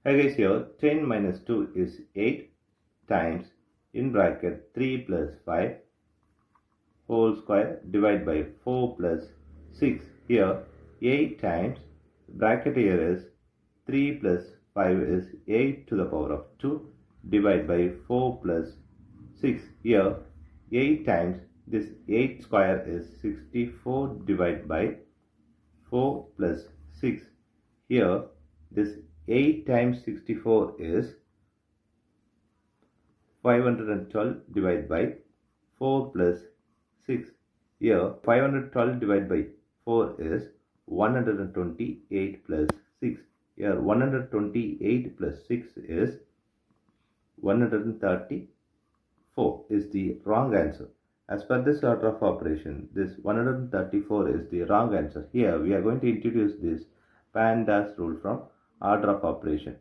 Hey guys, here 10 minus 2 is 8 times in bracket 3 plus 5 whole square divided by 4 plus 6. Here 8 times bracket here is 3 plus 5 is 8 to the power of 2 divided by 4 plus 6. Here 8 times this 8 square is 64 divided by 4 plus 6. Here this 8 times 64 is 512 divided by 4 plus 6. Here 512 divided by 4 is 128 plus 6. Here 128 plus 6 is 134 is the wrong answer. As per this order of operation, this 134 is the wrong answer. Here we are going to introduce this PEMDAS rule from order of operation.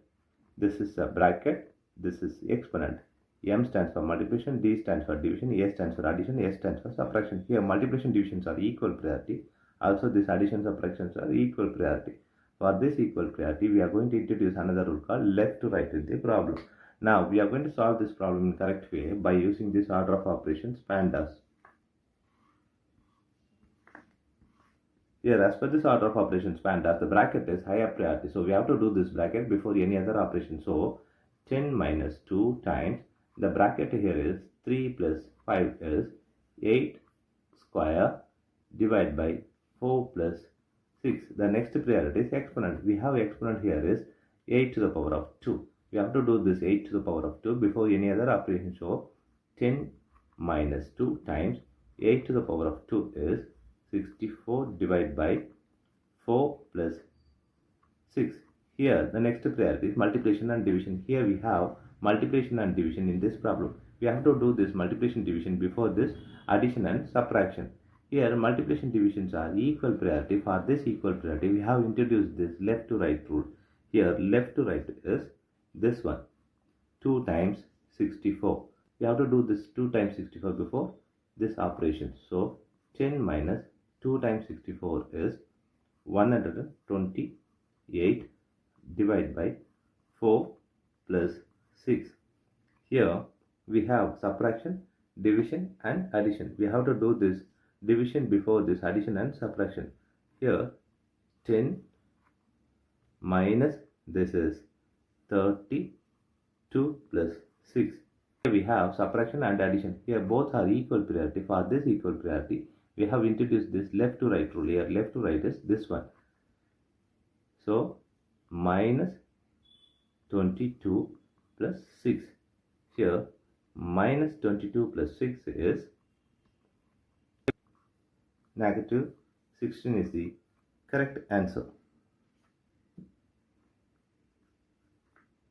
This is a bracket, this is exponent. M stands for multiplication, D stands for division, A stands for addition, S stands for subtraction. Here multiplication divisions are equal priority. Also this addition subtractions are equal priority. For this equal priority, we are going to introduce another rule called left to right in the problem. Now we are going to solve this problem in correct way by using this order of operations PEMDAS. Here, as per this order of operations PEMDAS, the bracket is higher priority. So we have to do this bracket before any other operation. So 10 minus 2 times the bracket here is 3 plus 5 is 8 square divided by 4 plus 6. The next priority is exponent. We have exponent here is 8 to the power of 2. We have to do this 8 to the power of 2 before any other operation. So 10 minus 2 times 8 to the power of 2 is 64 divided by 4 plus 6. Here the next priority is multiplication and division. Here we have multiplication and division in this problem. We have to do this multiplication division before this addition and subtraction. Here multiplication divisions are equal priority. For this equal priority, we have introduced this left to right rule. Here left to right is this one, 2 times 64. We have to do this 2 times 64 before this operation. So 10 minus 2 times 64 is 128 divided by 4 plus 6. Here we have subtraction, division and addition. We have to do this division before this addition and subtraction. Here 10 minus this is 32 plus 6. Here we have subtraction and addition. Here both are equal priority. For this equal priority, we have introduced this left to right rule. Here left to right is this one. So minus 22 plus 6. Here minus 22 plus 6 is negative 16 is the correct answer.